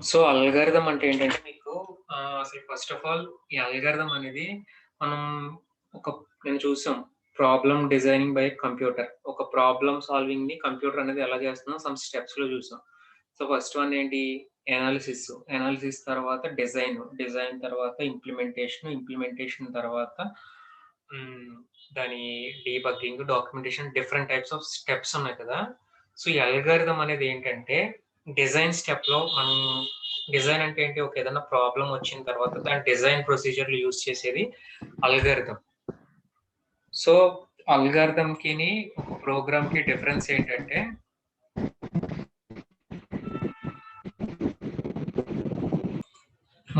So, algorithm అంటే ఏంటంటే మీకు అసలు ఫస్ట్ ఆఫ్ ఆల్ ఈ అల్గారిథం అనేది మనం ఒక నేను చూసాం. Problem designing by computer. ఒక ప్రాబ్లమ్ సాల్వింగ్‌ని కంప్యూటర్ అనేది ఎలా చేస్తుందో సమ్ స్టెప్స్‌లో చూసాం. సో, ఫస్ట్ వన్ ఏంటి? ఎనాలిసిస్. ఎనాలిసిస్ తర్వాత డిజైన్. డిజైన్ తర్వాత ఇంప్లిమెంటేషన్. ఇంప్లిమెంటేషన్ తర్వాత హ్మ్. దాని debugging, documentation different types of steps ఉన్నాయి కదా! సో, ఈ అల్గారిథం అనేది ఏంటంటే డిజైన్ స్టెప్‌లో మనం డిజైన్ అంటే ఏంటి? ఒక ఏదన్నా ప్రాబ్లమ్ వచ్చిన తర్వాత దాని డిజైన్ ప్రొసీజర్‌లు యూజ్ చేసేది అల్గారిథం. సో, అల్గారిథమ్‌కిని ఒక ప్రోగ్రామ్‌కి డిఫరెన్స్ ఏంటంటే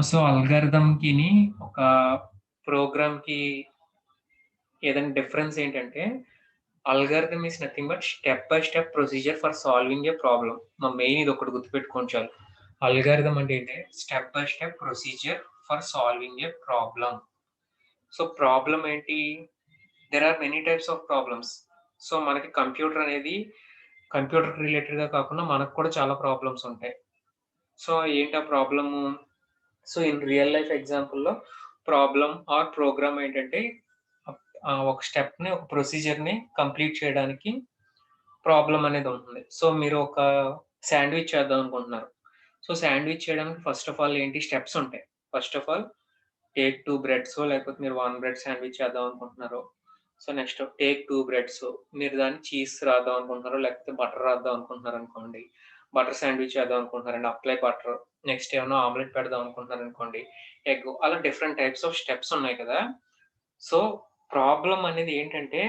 సో, అల్గారిథమ్‌కిని ఒక ప్రోగ్రామ్‌కి ఏదైనా డిఫరెన్స్ ఏంటంటే, algorithm is nothing but step by step procedure for solving a problem. Main ఇదొక్కటి గుర్తుపెట్టుకోండి చాలు. అల్గారిథమ్ అంటే ఏంటి? Step by step procedure for solving a problem. So, problem ఏంటి? There are many types of problems. So, మనకి computer అనేది కంప్యూటర్‌కి రిలేటెడ్‌గా కాకుండా మనకు కూడా చాలా ప్రాబ్లమ్స్ ఉంటాయి. సో, ఏంటి ఆ problem? So, in real life ఎగ్జాంపుల్‌లో ప్రాబ్లమ్ ఆర్ ప్రోగ్రామ్ ఏంటంటే ఒక స్టెప్‌ని, ఒక ప్రొసీజర్‌ని కంప్లీట్ చేయడానికి ప్రాబ్లమ్ అనేది ఉంటుంది. సో, మీరు ఒక శాండ్‌విచ్ చేద్దాం అనుకుంటున్నారు. సో, శాండ్‌విచ్ చేయడానికి ఫస్ట్ ఆఫ్ ఆల్ ఏంటి స్టెప్స్ ఉంటాయి. ఫస్ట్ ఆఫ్ ఆల్ టేక్ 2 బ్రెడ్సో లేకపోతే మీరు 1 బ్రెడ్ శాండ్‌విచ్ చేద్దాం అనుకుంటున్నారు. సో, నెక్స్ట్ టేక్ 2 బ్రెడ్స్ మీరు దాన్ని చీజ్ రాద్దాం అనుకుంటున్నారు, లేకపోతే బటర్ రాద్దాం అనుకుంటున్నారనుకోండి. బటర్ శాండ్‌విచ్ చేద్దాం అనుకుంటున్నారండి. Apply butter. నెక్స్ట్ ఏమన్నా ఆమ్లెట్ పెడదాం అనుకుంటున్నారనుకోండి. ఎగ్ అలా డిఫరెంట్ టైప్స్ ఆఫ్ స్టెప్స్ ఉన్నాయి కదా! సో, ప్రాబ్లమ్ అనేది ఏంటంటే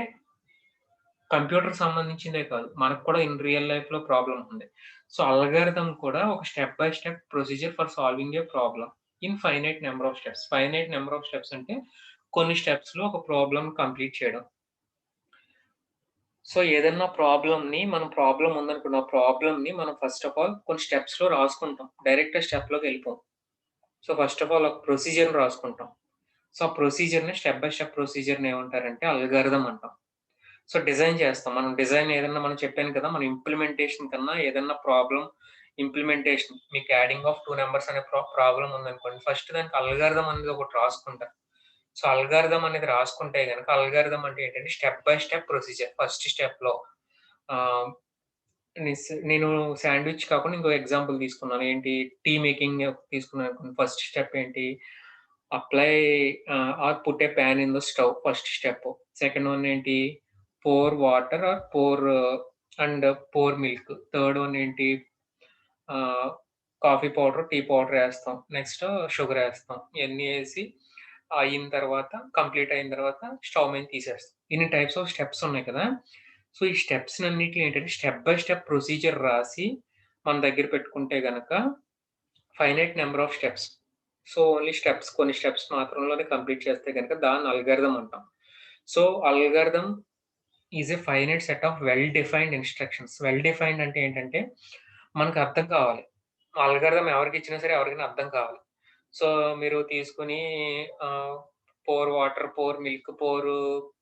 కంప్యూటర్‌కి సంబంధించిందే కాదు. మనకు కూడా ఇన్ రియల్ లైఫ్‌లో ప్రాబ్లమ్ ఉంది. సో, అల్గారిథమ్ కూడా ఒక step by step procedure for solving a problem in finite number of steps. Finite number of steps అంటే కొన్ని స్టెప్స్‌లో ఒక ప్రాబ్లమ్ కంప్లీట్ చేయడం. సో, ఏదన్నా ప్రాబ్లమ్ ఉందనుకోండి. ఆ ప్రాబ్లమ్‌ని మనం ఫస్ట్ ఆఫ్ ఆల్ కొన్ని స్టెప్స్‌లో రాసుకుంటాం. డైరెక్ట్ స్టెప్‌లోకెళ్ళిపోం. సో, ఫస్ట్ ఆఫ్ ఆల్ ఒక ప్రొసీజర్‌ని రాసుకుంటాం. సో, ఆ ప్రొసీజర్‌ని స్టెప్ బై స్టెప్ ప్రొసీజర్‌ని ఏమంటారంటే అల్గారిథమ్ అంటాం. సో, డిజైన్ చేస్తాం. మనం చెప్పాను కదా! మన ఇంప్లిమెంటేషన్ కన్నా ఏదన్నా ఇంప్లిమెంటేషన్ మీకు యాడింగ్ ఆఫ్ 2 నంబర్స్ అనే ప్రాబ్లమ్ ఉందనుకోండి. ఫస్ట్ దానికి అల్గారిథమ్ అనేది ఒకటి రాసుకుంటారు. సో, అల్గారిథమ్ అనేది రాసుకుంటే గనక అల్గారిథమ్ అంటే ఏంటంటే step by step procedure. First స్టెప్‌లో ఆహ్, నేను శాండ్‌విచ్ కాకుండా ఇంకో ఎగ్జాంపుల్ తీసుకున్నాను. ఏంటి టీ మేకింగ్ తీసుకున్నాననుకోండి. ఫస్ట్ స్టెప్ ఏంటి? Apply or put a pan in the stove first step. Second one ఏంటి? Pour water or pour milk. Third one ఏంటి? Ah, coffee powder, tea powder ఏస్తాం. నెక్స్ట్ షుగర్ ఏస్తాం. ఇయన్నీ ఏసి complete అయిన తర్వాత stove మీద తీసేస్తాం. ఇన్ని టైప్స్ ఆఫ్ స్టెప్స్ ఉన్నాయి కదా! సో, ఈ స్టెప్స్‌నన్నిటిని ఏంటంటే స్టెప్ బై స్టెప్ ప్రొసీజర్ రాసి మన దగ్గర పెట్టుకుంటే గనక finite number of steps. So, only కొన్ని స్టెప్స్ మాత్రంలోనే కంప్లీట్ చేస్తే గనక దాన్ని అల్గారిథమ్ అంటాం. So, algorithm is a finite set of well defined instructions. Well defined అంటే ఏంటంటే, మనకు అర్థం కావాలి. అల్గారిథమ్ ఎవరికిచ్చినా సరే ఎవరికైనా అర్థం కావాలి. సో, మీరు తీసుకొని ఆహ్, పోర్ వాటర్, పోర్ మిల్క్,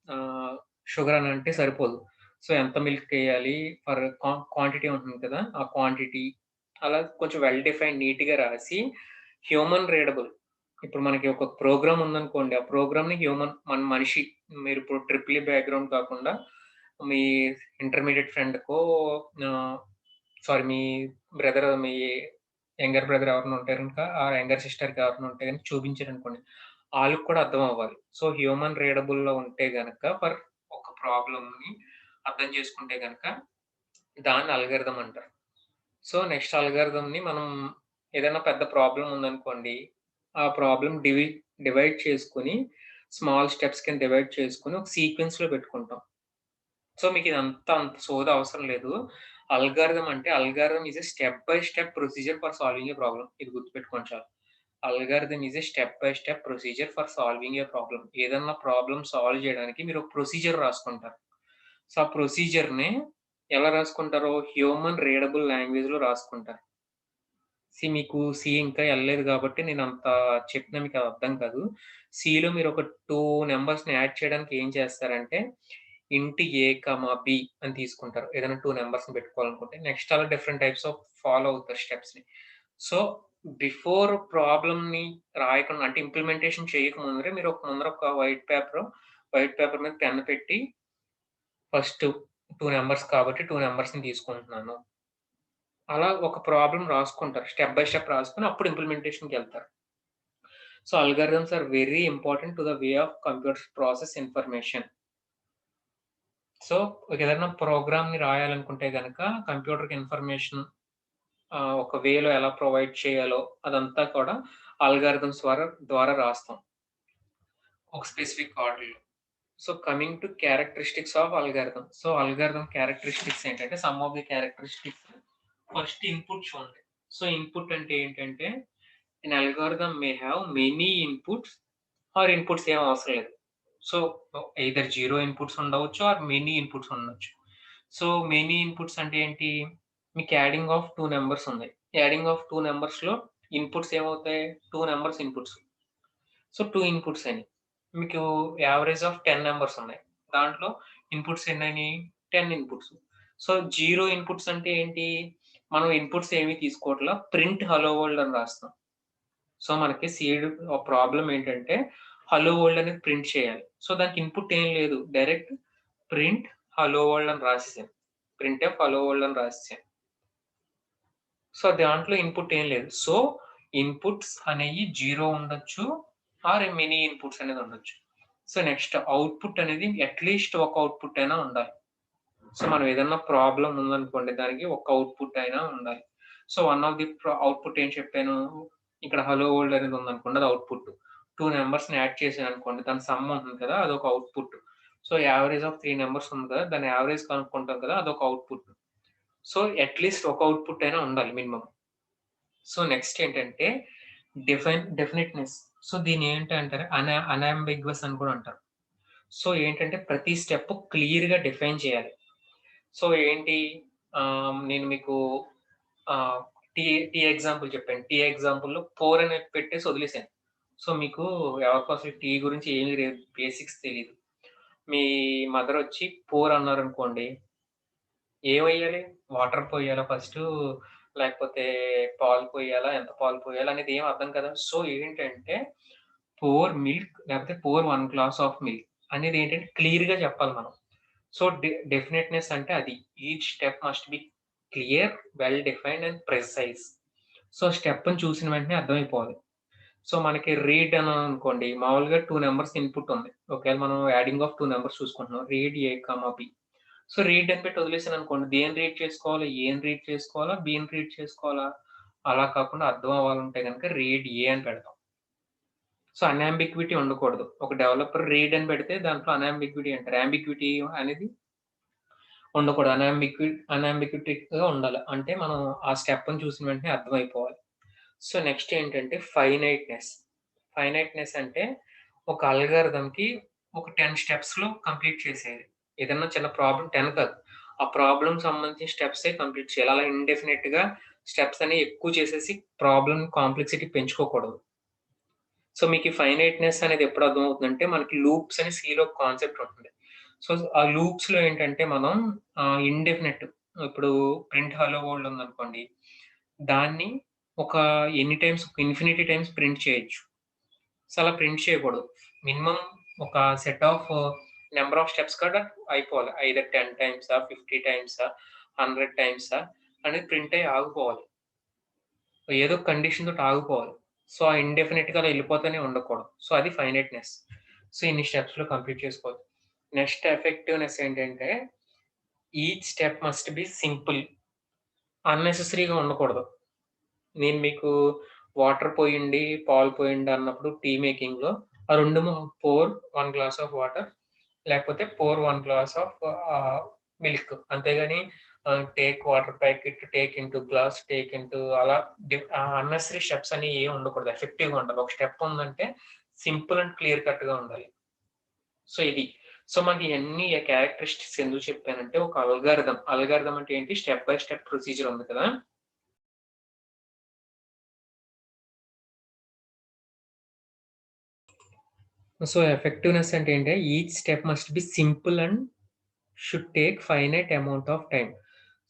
ఆహ్, షుగర్ అని అంటే సరిపోదు. సో, ఎంత మిల్క్ ఎయ్యాలి ఫర్ క్వాంటిటీ ఉంటుంది కదా! ఆ క్వాంటిటీ అలా కొంచెం వెల్ డిఫైన్డ్ నీట్‌గా రాసి హ్యూమన్ రీడబుల్ ఇప్పుడు మనకి ఒక ప్రోగ్రామ్ ఉందనుకోండి. ఆ ప్రోగ్రామ్‌ని మనిషి మీరిప్పుడు ట్రిపుల్ ఈ బ్యాక్‌గ్రౌండ్ కాకుండా మీ ఇంటర్మీడియేట్ ఫ్రెండ్‌కో ఆహ్, సారీ మీ యంగర్ బ్రదర్ ఎవరైనా ఉంటే గనుక, ఆ యంగర్ సిస్టర్‌కి ఎవరైనా ఉంటే గనుక చూపించారనుకోండి. ఆళ్ళకి కూడా అర్థం అవ్వాలి. సో, హ్యూమన్ రీడబుల్‌లో ఉంటే గనక ఒక ప్రాబ్లమ్‌ని అర్థం చేసుకుంటే గనక దాన్ని అల్గారిథమ్ అంటారు. సో, నెక్స్ట్ అల్గారిథమ్‌ని మనం ఏదైనా పెద్ద ప్రాబ్లమ్ ఉందనుకోండి. ఆ ప్రాబ్లమ్ డివైడ్ చేసుకొని స్మాల్ స్టెప్స్ కింద డివైడ్ చేసుకొని ఒక సీక్వెన్స్‌లో పెట్టుకుంటాం. సో, అంత సోది అవసరం లేదు. Algorithm is a step by step procedure for solving a problem. ఇది గుర్తుపెట్టుకోండి చాలు. Algorithm is a step by step procedure for solving a problem. ఏదన్నా ప్రాబ్లమ్ సాల్వ్ చేయడానికి మీరు ఒక ప్రొసీజర్ రాసుకుంటారు. సో, ఆ ప్రొసీజర్‌ని ఎలా రాసుకుంటారో హ్యూమన్ రీడబుల్ లాంగ్వేజ్‌లో రాసుకుంటారు. మీకు సి ఇంకా ఎళ్ళలేదు గాబట్టి నేనంత చెప్పినా మీకది అర్థం కాదు. సిలో మీరొక 2 నంబర్స్‌ని యాడ్ చేయడానికి ఏం చేస్తారంటే, ఇంట్ ఏ, బి అని తీసుకుంటారు. ఏదైనా 2 నంబర్స్‌ని పెట్టుకోవాలనుకుంటే. నెక్స్ట్ అలా డిఫరెంట్ టైప్స్ ఆఫ్ ఫాలో అవుతారు స్టెప్స్‌ని. సో, బిఫోర్ ప్రాబ్లమ్‌ని రాయకుండా అంటే ఇంప్లిమెంటేషన్ చేయక ముందరే మీరు ముందర ఒక వైట్ పేపర్ మీద పెన్ పెట్టి ఫస్ట్ 2 నంబర్స్ కాబట్టి 2 నంబర్స్‌ని తీసుకుంటున్నాను. అలా ఒక ప్రాబ్లమ్ రాసుకుంటారు. స్టెప్ బై స్టెప్ రాసుకొని అప్పుడు ఇంప్లిమెంటేషన్‌కెళ్తారు. So, algorithms are very important to the way of computers process information. So, ఏదైనా ప్రోగ్రామ్‌ని రాయాలనుకుంటే గనక కంప్యూటర్‌కి ఇన్ఫర్మేషన్ ఒక వేలో ఎలా ప్రొవైడ్ చేయాలో అదంతా కూడా అల్గారిథమ్స్ ద్వారా రాస్తాం. ఒక స్పెసిఫిక్ ఆర్డర్‌లో. So, coming to characteristics of algorithm. So, algorithm characteristics ఏంటంటే some of the characteristics first input చూడండి. సో, ఇన్‌పుట్ అంటే ఏంటంటే an algorithm may have many inputs or inputs ఏం అవసరం లేదు. సో, ఎయిదర్ 0 ఇన్‌పుట్స్ ఉండవచ్చు ఆర్ మెనీ ఇన్‌పుట్స్ ఉండొచ్చు. So, many inputs అంటే ఏంటి? మీకు యాడింగ్ ఆఫ్ 2 నంబర్స్ ఉన్నాయి. యాడింగ్ ఆఫ్ 2 నంబర్స్‌లో ఇన్‌పుట్స్ ఏమవుతాయి? 2 నంబర్స్ ఇన్‌పుట్స్. సో, 2 ఇన్‌పుట్స్ అయినాయి. మీకు యావరేజ్ ఆఫ్ 10 నంబర్స్ ఉన్నాయి. దాంట్లో ఇన్‌పుట్స్ ఎన్నయినాయి? 10 ఇన్‌పుట్స్. సో, 0 ఇన్‌పుట్స్ అంటే ఏంటి? మనం ఇన్‌పుట్స్ ఏమి తీసుకోవట్లా. ప్రింట్ హలో వరల్డ్ అని రాస్తున్నాం. సో, మనకి ప్రాబ్లమ్ ఏంటంటే హలో వరల్డ్ అనేది ప్రింట్ చేయాలి. సో, దానికి ఇన్‌పుట్ ఏం లేదు. డైరెక్ట్ ప్రింట్ హలో వరల్డ్ అని రాసేసాను. ప్రింట్‌ఎఫ్ హలో వరల్డ్ అని రాసేసాను. సో, దాంట్లో ఇన్‌పుట్ ఏం లేదు. సో, ఇన్‌పుట్స్ అనేయి 0 ఉండొచ్చు. ఆర్ మెనీ ఇన్‌పుట్స్ అనేది ఉండొచ్చు. సో, నెక్స్ట్ అవుట్‌పుట్ అనేది అట్‌లీస్ట్ ఒక అవుట్‌పుట్ అయినా ఉండాలి. సో, మనం ఏదన్నా ప్రాబ్లమ్ ఉందనుకోండి దానికి ఒక అవుట్‌పుట్ అయినా ఉండాలి. So, one of the output ఏం చెప్పాను? ఇక్కడ హలో వరల్డ్ అనేది ఉందనుకోండి అది అవుట్‌పుట్. 2 నంబర్స్‌ని యాడ్ చేశాననుకోండి దాని సమ్ ఉంటుంది కదా! అదొక output. So, average of 3 numbers ఉంది కదా! దాని యావరేజ్ కనుక్కుంటాం కదా! అదొక అవుట్‌పుట్. సో, అట్‌లీస్ట్ ఒక అవుట్‌పుట్ అయినా ఉండాలి మినిమమ్. సో, నెక్స్ట్ ఏంటంటే డెఫినిట్‌నెస్. సో, దీన్ని ఏంటంటారు అనాంబిగ్వస్ అని కూడా అంటారు. సో, ఏంటంటే ప్రతి స్టెప్ క్లియర్‌గా డిఫైన్ చేయాలి. సో, ఏంటి నేను మీకు ఆహ్, టీ టీ ఎగ్జాంపుల్ చెప్పాను. టీ ఎగ్జాంపుల్‌లో పోర్ అని పెట్టేసి వదిలేసాను. సో, మీకు ఎవరికో అసలు టీ గురించి ఏమి లేదు. బేసిక్స్ తెలీదు. మీ మదరొచ్చి పోర్ అన్నారనుకోండి ఏమెయ్యాలి? Water పొయ్యాలా first? లేకపోతే పాలు పొయ్యాలా? ఎంత పాలు పొయ్యాలా? అనేది ఏమి అర్థం కదా! సో, ఏంటంటే పోర్ మిల్క్ లేకపోతే పోర్ 1 గ్లాస్ ఆఫ్ మిల్క్ అనేది ఏంటంటే క్లియర్‌గా చెప్పాలి మనం. సో, డెఫినిట్‌నెస్ అంటే అది. Each step must be clear, well defined and precise. So, stepney చూసిన వెంటనే అర్థమైపోవాలి. సో, మనకి రీడ్ అన్నామనుకోండి మామూలుగా 2 నంబర్స్ ఇన్‌పుట్ ఉంది. ఒకవేళ మనం యాడింగ్ ఆఫ్ 2 నంబర్స్ చూసుకుంటున్నాం. Read A, B. So, read అని పెట్టి వదిలేసాననుకోండి. దేన్ని రీడ్ చేసుకోవాలా? ఏని రీడ్ చేసుకోవాలా? బిని రీడ్ చేసుకోవాలా? అలా కాకుండా అర్థం అవ్వాలంటే గనక రీడ్ ఏ అని పెడతాం. సో, అనాంబిగ్విటీ ఉండకూడదు. ఒక డెవలపర్ రీడ్ అని పెడితే దాంట్లో అనాంబిగ్విటీ అంటారు. యాంబిగ్విటీ అనేది ఉండకూడదు. అనాంబిగ్విటిక్‌గా ఉండాలి. అంటే మనం ఆ స్టెప్‌ని చూసిన వెంటనే అర్థమైపోవాలి. సో, నెక్స్ట్ ఏంటంటే ఫైనైట్‌నెస్. ఫైనైట్‌నెస్ అంటే ఒక అల్గారిథమ్‌కి ఒక 10 స్టెప్స్‌లో కంప్లీట్ చేసేయాలి. ఏదన్నా చిన్న ప్రాబ్లమ్ 10 కాదు. ఆ ప్రాబ్లమ్ సంబంధించిన స్టెప్సే కంప్లీట్ చేయాలి. అలా ఇండెఫినిట్‌గా స్టెప్స్ అనేవి ఎక్కువ చేసేసి ప్రాబ్లమ్ కాంప్లెక్సిటీ పెంచుకోకూడదు. సో, మీకు ఈ ఫైనైట్‌నెస్ అనేది ఎప్పుడు అర్థమవుతుందంటే మనకి లూప్స్ అని సిలో ఒక కాన్సెప్ట్ ఉంటుంది. సో, ఆ లూప్స్‌లో ఏంటంటే మనం ఇండెఫినిట్ ఇప్పుడు ప్రింట్ హలో వరల్డ్ ఉందనుకోండి. దాన్ని ఒక ఎన్ని టైమ్స్ ఇన్ఫినిటీ టైమ్స్ ప్రింట్ చేయొచ్చు. సో, అలా ప్రింట్ చేయకూడదు. మినిమమ్ ఒక set of number of steps కూడా అయిపోవాలి. ఐదర్ 10 టైమ్సా, 50 టైమ్సా, 100 టైమ్సా అనేది ప్రింట్ అయ్యి ఆగిపోవాలి. ఏదో ఒక కండిషన్ తోటి ఆగిపోవాలి. సో, ఆ ఇండెఫినిట్‌గా అలా ఎళ్ళిపోతూనే ఉండకూడదు. సో, అది ఫైనైట్‌నెస్. సో, ఇన్ని స్టెప్స్‌లో కంప్లీట్ చేసుకోవాలి. నెక్స్ట్ ఎఫెక్టివ్‌నెస్ ఏంటంటే each step must be simple. అన్నెసెసరీగా ఉండకూడదు. నేను మీకు వాటర్ పోయండి, పాలు పోయండి అన్నప్పుడు టీ మేకింగ్‌లో ఆ 2 పోర్ 1 గ్లాస్ ఆఫ్ వాటర్ లేకపోతే పోర్ 1 గ్లాస్ ఆఫ్ మిల్క్. అంతేగాని take water packet, take into glass, take into అలా అన్నెసరీ స్టెప్స్ అనేవి ఏమి ఉండకూడదు. ఎఫెక్టివ్‌గా ఉండాలి. ఒక స్టెప్ ఉందంటే సింపుల్ అండ్ క్లియర్ కట్‌గా ఉండాలి. సో, ఇది. సో, మనకి ఇయన్నీ క్యారెక్టరిస్టిక్స్ ఎందుకు చెప్పానంటే ఒక అల్గారిథమ్ అంటే ఏంటి? స్టెప్ బై స్టెప్ ప్రొసీజర్ ఉంది కదా! సో, ఎఫెక్టివ్‌నెస్ అంటే ఏంటి? Each step must be simple and should take finite amount of time.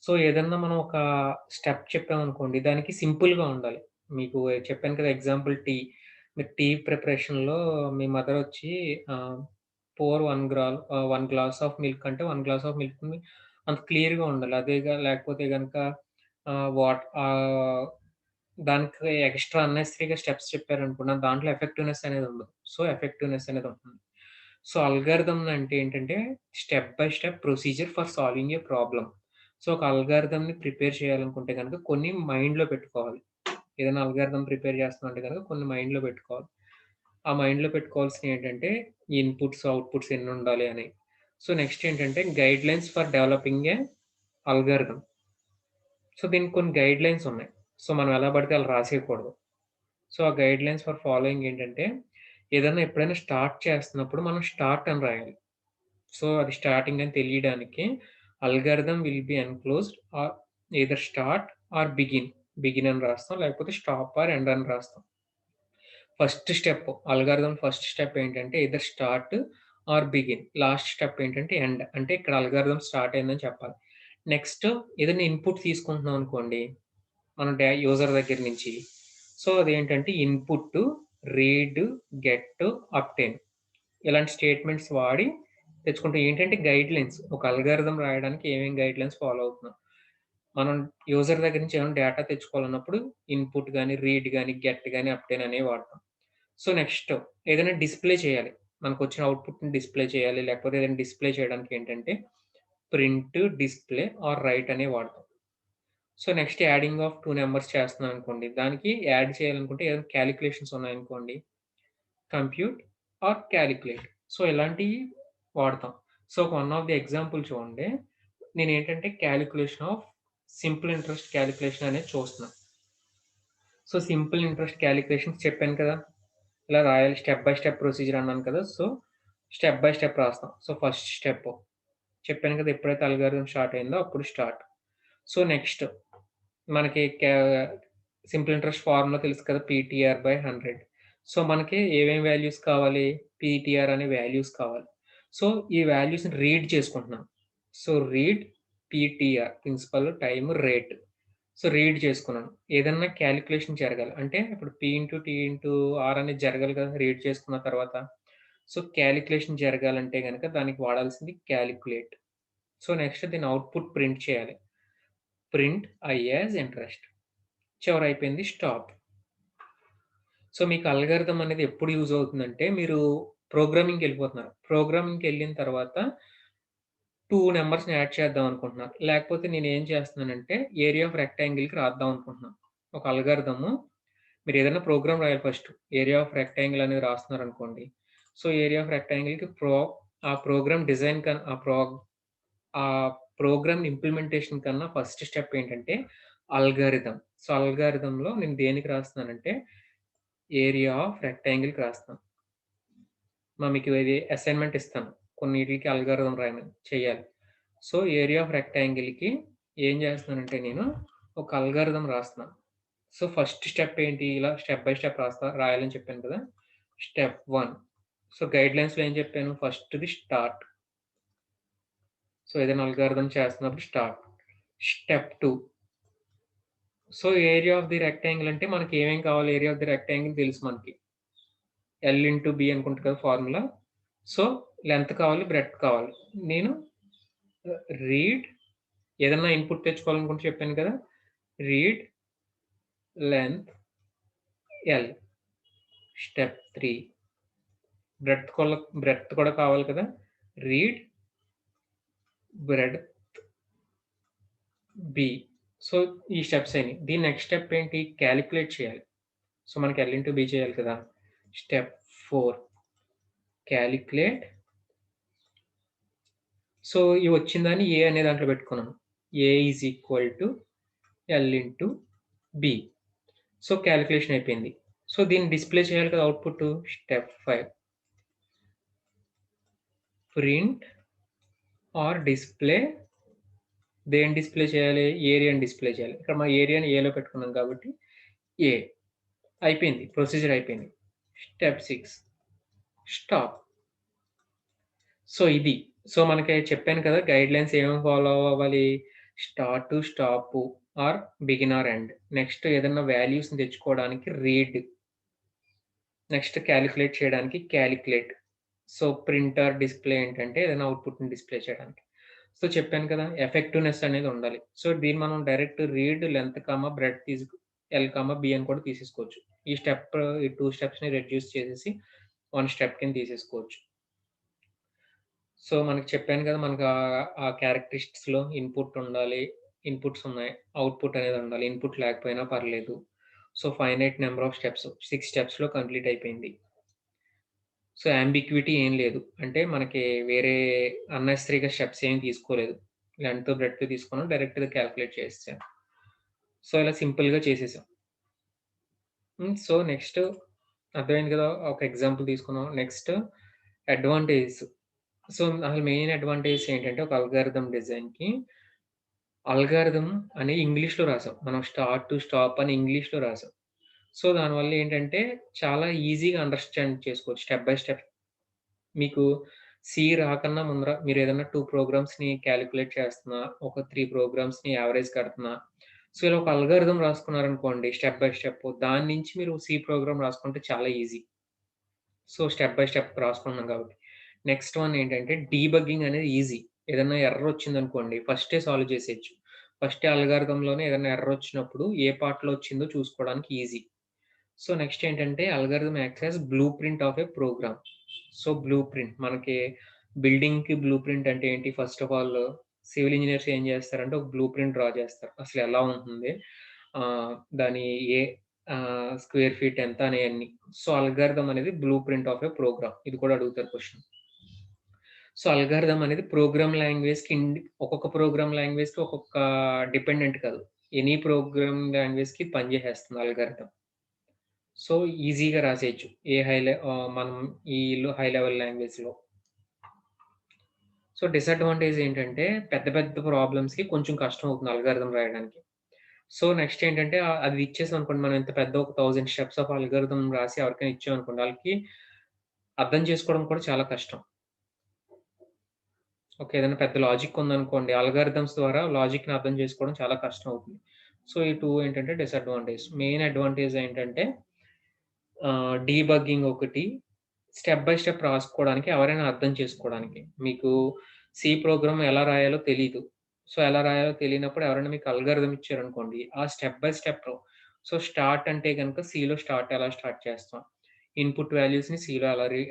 So, ఏదన్నా మనం ఒక స్టెప్ చెప్పామనుకోండి, దానికి సింపుల్‌గా ఉండాలి. మీకు చెప్పాను కదా ఎగ్జాంపుల్ టీ. మీరు టీ ప్రిపరేషన్‌లో మీ మదరొచ్చి పోర్ 1 గ్లాస్ ఆఫ్ మిల్క్ అంటే 1 గ్లాస్ ఆఫ్ మిల్క్‌ని అంత క్లియర్‌గా ఉండాలి. లేకపోతే గనక ఆహ్, వాట్ ఆహ్, దానికి ఎక్స్‌ట్రా అన్నెసెసరీగా స్టెప్స్ చెప్పారనుకోండి దాంట్లో ఎఫెక్టివ్‌నెస్ అనేది ఉండదు. సో, ఎఫెక్టివ్‌నెస్ అనేది ఉంటుంది. సో, అల్గారిథమ్ అంటే ఏంటంటే step by step procedure for solving a problem. So, ఒక అల్గారిథమ్‌ని ప్రిపేర్ చేయాలనుకుంటే గనక కొన్ని మైండ్‌లో పెట్టుకోవాలి. ఏదైనా అల్గారిథమ్ ప్రిపేర్ చేస్తున్నామంటే గనక కొన్ని మైండ్‌లో పెట్టుకోవాలి. ఆ మైండ్‌లో పెట్టుకోవాల్సినయేంటంటే ఇన్‌పుట్స్, అవుట్‌పుట్స్ ఎన్నుండాలి అని. సో, నెక్స్ట్ ఏంటంటే guidelines for developing a algorithm. So, దీనికి కొన్ని గైడ్‌లైన్స్ ఉన్నాయి. సో, మనం ఎలా పడితే అలా రాసేయకూడదు. సో, ఆ గైడ్‌లైన్స్ ఫర్ ఫాలోయింగ్ ఏంటంటే ఏదైనా ఎప్పుడైనా స్టార్ట్ చేస్తున్నప్పుడు మనం స్టార్ట్ అని రాయాలి. సో, అది స్టార్టింగ్ అని తెలియడానికి algorithm will be enclosed or either start or begin. Begin అని రాస్తాం. లేకపోతే స్టాప్ ఆర్ ఎండ్ అని రాస్తాం. First step algorithm first step ఏంటంటే either start or begin. Last step ఏంటంటే ఎండ్. అంటే ఇక్కడ అల్గారిథమ్ స్టార్ట్ అయిందని చెప్పాలి. నెక్స్ట్ ఏదైనా ఇన్‌పుట్ తీసుకుంటున్నాం అనుకోండి. మన యూజర్ దగ్గర నుంచి. సో, అదేంటంటే ఇన్‌పుట్, రీడ్, గెట్, అబ్టైన్. ఇలాంటి స్టేట్మెంట్స్ వాడి తెచ్చుకుంటాం. ఏంటంటే గైడ్‌లైన్స్. ఒక అల్గారిథమ్ రాయడానికి ఏమేం గైడ్‌లైన్స్ ఫాలో అవుతున్నాం. మనం యూజర్ దగ్గర నుంచి ఏమైనా డేటా తెచ్చుకోవాలన్నప్పుడు ఇన్‌పుట్ గాని, రీడ్ గాని, గెట్ గాని, అబ్టైన్ అనేవి వాడతాం. సో, నెక్స్ట్ ఏదైనా డిస్‌ప్లే చేయాలి. మనకొచ్చిన అవుట్‌పుట్‌ని డిస్‌ప్లే చేయాలి. లేకపోతే ఏదైనా డిస్‌ప్లే చేయడానికి ఏంటంటే ప్రింట్, డిస్‌ప్లే ఆర్ రైట్ అనేవి వాడతాం. So, next adding of 2 numbers చేస్తున్నాననుకోండి. దానికి యాడ్ చేయాలనుకుంటే ఏదైనా కాలిక్యులేషన్స్ ఉన్నాయనుకోండి. Compute are calculate. సో, ఇలాంటియి వాడతాం. So, one of the example చూడండి. నేనేంటంటే calculation of simple interest calculation అనేది చూస్తున్నా. సో, సింపుల్ ఇంట్రెస్ట్ కాలిక్యులేషన్స్ చెప్పాను కదా! ఇలా రాయాలి స్టెప్ బై స్టెప్ ప్రొసీజర్ అన్నాను కదా! సో, స్టెప్ బై స్టెప్ రాస్తాం. సో, ఫస్ట్ స్టెప్ చెప్పాను కదా! ఎప్పుడైతే అల్గారిథమ్ స్టార్ట్ అయిందో అప్పుడు స్టార్ట్. సో, నెక్స్ట్ మనకి సింపుల్ ఇంట్రెస్ట్ ఫార్ములా తెలుసు కదా! PTR by 100. సో, మనకి ఏమేం వాల్యూస్ కావాలి? పీటీఆర్ అనే వాల్యూస్ కావాలి. సో, ఈ వాల్యూస్‌ని రీడ్ చేసుకుంటున్నాం. So, read PTR principal, time, rate. So, read చేసుకున్నాను. ఏదన్నా కాలిక్యులేషన్ జరగాలి. అంటే ఇప్పుడు P into T into R అనేది జరగాలి కదా! రీడ్ చేసుకున్న తర్వాత. సో, కాలిక్యులేషన్ జరగాలంటే గనక దానికి వాడాల్సింది కాలిక్యులేట్. సో, నెక్స్ట్ దీని అవుట్‌పుట్ ప్రింట్ చేయాలి. Print I as interest. చివరైపోయింది స్టాప్. సో, మీకు అల్గారిథమ్ అనేది ఎప్పుడు యూజ్ అవుతుందంటే, మీరు ప్రోగ్రామింగ్‌కెళ్ళిపోతున్నారు. ప్రోగ్రామింగ్‌కెళ్ళిన తర్వాత 2 నంబర్స్‌ని యాడ్ చేద్దాం అనుకుంటున్నారు. లేకపోతే నేనేం చేస్తున్నానంటే, ఏరియా ఆఫ్ రెక్టాంగిల్‌కి రాద్దాం అనుకుంటున్నాను. ఒక అల్గారిథము మీరేదైనా ప్రోగ్రామ్ రాయాలి ఫస్ట్. ఏరియా ఆఫ్ రెక్టాంగిల్ అనేది రాస్తున్నారనుకోండి. సో, ఏరియా ఆఫ్ రెక్టాంగిల్‌కి ఆ ప్రోగ్రామ్ డిజైన్ ఆ ప్రోగ్రామ్ ఇంప్లిమెంటేషన్ కన్నా ఫస్ట్ స్టెప్ ఏంటంటే అల్గారిథమ్. సో, అల్గారిథమ్‌లో నేను దేనికి రాస్తున్నానంటే ఏరియా ఆఫ్ రెక్టాంగిల్‌కి రాస్తాను. మీకు ఇది అసైన్‌మెంట్ ఇస్తాను. కొన్నిట్లికి అల్గారిథమ్ రాయమని చేయాలి. సో, ఏరియా ఆఫ్ రెక్టాంగిల్‌కి ఏం చేస్తున్నానంటే నేను ఒక అల్గారిథమ్ రాస్తున్నాను. సో, ఫస్ట్ స్టెప్ ఏంటి? ఇలా స్టెప్ బై స్టెప్ రాయాలని చెప్పాను కదా! స్టెప్ 1 సో, గైడ్‌లైన్స్‌లో ఏం చెప్పాను? ఫస్ట్‌ది స్టార్ట్. సో, ఏదైనా అల్గారిథమ్ చేస్తున్నప్పుడు start. Step 2 so, area of the rectangle అంటే మనకి ఏమేం కావాలి? ఏరియా ఆఫ్ ది రెక్టాంగిల్ తెలుసు మనకి. ఎల్ ఇంటూ బి అనుకుంటా కదా ఫార్ములా. సో, లెంత్ కావాలి, బ్రెడ్త్ కావాలి. నేను రీడ్ ఏదన్నా ఇన్‌పుట్ తెచ్చుకోవాలనుకుంటే చెప్పాను కదా! Read length L. Step 3 breadth కూడా కావాలి కదా! Read breadth B. సో, ఈ స్టెప్స్ అయినాయి. దీని నెక్స్ట్ స్టెప్ ఏంటి? కాలిక్యులేట్ చేయాలి. సో, మనకి ఎల్ ఇంటూ బి చేయాలి కదా! Step 4 calculate. సో, ఈ వచ్చిందాన్ని ఏ అనే దాంట్లో పెట్టుకున్నాను. A is equal to L into B. So, calculation అయిపోయింది. సో, దీన్ని డిస్‌ప్లే చేయాలి కదా! Output. Step 5 print or display దేన్ని డిస్‌ప్లే చేయాలి? ఏరియాని డిస్‌ప్లే చేయాలి. ఇక్కడ మనం ఏరియాని ఏలో పెట్టుకున్నాం కాబట్టి ఏ. అయిపోయింది. ప్రొసీజర్ అయిపోయింది. Step 6 stop. సో, ఇది. సో, మనకి చెప్పాను కదా! గైడ్‌లైన్స్ ఏమేమి ఫాలో అవ్వాలి? Start, stop or begin or end. Next ఏదన్నా వాల్యూస్‌ని తెచ్చుకోవడానికి రీడ్. నెక్స్ట్ కాలిక్యులేట్ చేయడానికి కాలిక్యులేట్. సో, ప్రింటర్, డిస్‌ప్లే ఏంటంటే ఏదైనా అవుట్‌పుట్‌ని డిస్‌ప్లే చేయడానికి. సో, చెప్పాను కదా! ఎఫెక్టివ్‌నెస్ అనేది ఉండాలి. సో, దీన్ని మనం direct read, length, breadth L, B అని కూడా తీసేసుకోవచ్చు. ఈ 2 స్టెప్స్‌ని రెడ్యూస్ చేసేసి 1 స్టెప్ కింద తీసేసుకోవచ్చు. సో, మనకు చెప్పాను కదా! మనకు ఆ క్యారెక్టరిస్టిక్స్‌లో ఇన్‌పుట్ ఉండాలి. ఇన్‌పుట్స్ ఉన్నాయి. అవుట్‌పుట్ అనేది ఉండాలి. ఇన్‌పుట్ లేకపోయినా పర్లేదు. So, finite number of steps. 6 స్టెప్స్‌లో కంప్లీట్ అయిపోయింది. సో, యాంబిగ్విటీ ఏం లేదు. అంటే మనకి వేరే అన్నెసెసరీ‌గా స్టెప్స్ ఏమి తీసుకోలేదు. లెంగ్త్, బ్రెడ్త్ తీసుకున్నాం. డైరెక్ట్‌గా కాలిక్యులేట్ చేసేసాం. సో, ఇలా సింపుల్‌గా చేసేసాం. సో, నెక్స్ట్ అర్థమైంది కదా! ఒక ఎగ్జాంపుల్ తీసుకున్నాం. Next advantages. సో, అసలు మెయిన్ అడ్వాంటేజెస్ ఏంటంటే ఒక అల్గారిథమ్ డిజైన్‌కి అల్గారిథమ్ అని ఇంగ్లీష్‌లో రాసాం. మనం స్టార్ట్ టు స్టాప్ అని ఇంగ్లీష్‌లో రాసాం. సో, దానివల్ల ఏంటంటే చాలా ఈజీగా అండర్‌స్టాండ్ చేసుకోవచ్చు. స్టెప్ బై స్టెప్ మీకు సి రాకన్నా ముందర మీరేదన్నా 2 ప్రోగ్రామ్స్‌ని కాలిక్యులేట్ చేస్తున్నా, ఒక 3 ప్రోగ్రామ్స్‌ని యావరేజ్ కడుతున్నా. సో, ఇలా ఒక అల్గారిథమ్ రాసుకున్నారనుకోండి స్టెప్ బై స్టెప్ దాని నుంచి మీరు సి ప్రోగ్రామ్ రాసుకుంటే చాలా easy. So, step by step రాసుకుంటున్నాం కాబట్టి. నెక్స్ట్ వన్ ఏంటంటే డీబగ్గింగ్ అనేది ఈజీ. ఏదన్నా ఎర్రర్ వచ్చిందనుకోండి ఫస్టే సాల్వ్ చేసేయొచ్చు. ఫస్టే అల్గారిథమ్‌లోనే ఏదన్నా ఎర్రర్ వచ్చినప్పుడు ఏ పార్ట్‌లో వచ్చిందో చూసుకోవడానికి ఈజీ. సో, నెక్స్ట్ ఏంటంటే algorithm acts as blue print of a program. So, blue print మనకి బిల్డింగ్‌కి బ్లూ ప్రింట్ అంటే ఏంటి? First of all civil engineers ఏం చేస్తారంటే ఒక బ్లూ ప్రింట్ డ్రా చేస్తారు. అసలు ఎలా ఉంటుంది? దాని ఏ స్క్వేర్ ఫీట్ ఎంత అనేయన్నీ. సో, అల్గారిథమ్ అనేది blue print of a program. ఇది కూడా అడుగుతారు క్వెషన్. సో, అల్గారిథమ్ అనేది ప్రోగ్రామ్ లాంగ్వేజ్‌కి ఒక్కొక్క ప్రోగ్రామ్ లాంగ్వేజ్‌కి ఒక్కొక్క డిపెండెంట్ కాదు. ఎనీ ప్రోగ్రామ్ లాంగ్వేజ్‌కి పనిచేసేస్తుంది అల్గారిథమ్. సో, ఈజీగా రాసేయొచ్చు. మనం హై లెవెల్ లాంగ్వేజ్‌లో. సో, డిసడ్వాంటేజ్ ఏంటంటే పెద్ద పెద్ద ప్రాబ్లమ్స్‌కి కొంచెం కష్టం అవుతుంది అల్గారిథమ్ రాయడానికి. సో, నెక్స్ట్ ఏంటంటే అది ఇచ్చేసామనుకోండి మనం ఇంత పెద్ద ఒక 1000 స్టెప్స్ ఆఫ్ అల్గారిథమ్ రాసి ఎవరికైనా ఇచ్చామనుకోండి ఆళ్ళకి అర్థం చేసుకోవడం కూడా చాలా కష్టం. ఓకే. ఏదైనా పెద్ద లాజిక్ ఉందనుకోండి అల్గారిథమ్స్ ద్వారా లాజిక్‌ని అర్థం చేసుకోవడం చాలా కష్టం అవుతుంది. సో, ఈ 2 ఏంటంటే డిసడ్వాంటేజ్. మెయిన్ అడ్వాంటేజ్ ఏంటంటే డీబగ్గింగ్ ఒకటి. స్టెప్ బై స్టెప్ రాసుకోవడానికి, ఎవరైనా అర్థం చేసుకోవడానికి. మీకు సి ప్రోగ్రామ్ ఎలా రాయాలో తెలీదు. సో, ఎలా రాయాలో తెలియనప్పుడు ఎవరైనా మీకు అల్గారిథమ్ ఇచ్చారనుకోండి, ఆ step by step so, start అంటే గనుక సిలో ఎలా స్టార్ట్ చేస్తాం? ఇన్‌పుట్ వాల్యూస్‌ని సిలో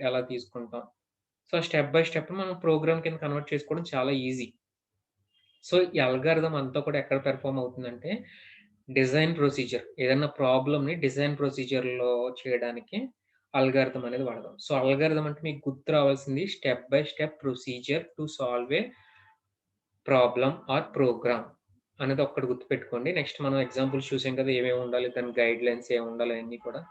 ఎలా తీసుకుంటాం? సో, స్టెప్ బై స్టెప్ మనం ప్రోగ్రామ్ కింద కన్వర్ట్ చేసుకోవడం చాలా ఈజీ. సో, ఈ అల్గారిథమ్ అంతా కూడా ఎక్కడ పెర్ఫార్మ్ అవుతుందంటే, డిజైన్ ప్రొసీజర్. ఏదన్నా ప్రాబ్లమ్‌ని డిజైన్ ప్రొసీజర్‌లో చేయడానికి అల్గారిథమ్ అనేది వాడతాం. సో, అల్గారిథమ్ అంటే మీకు గుర్తు రావాల్సింది step by step procedure to solve a problem or program అనేది ఒక్కటి గుర్తుపెట్టుకోండి. నెక్స్ట్ మనం ఎగ్జాంపుల్స్ చూసాం కదా! ఏమేమి ఉండాలి, దాని గైడ్‌లైన్స్ ఏముండాలి అయన్నీ కూడా.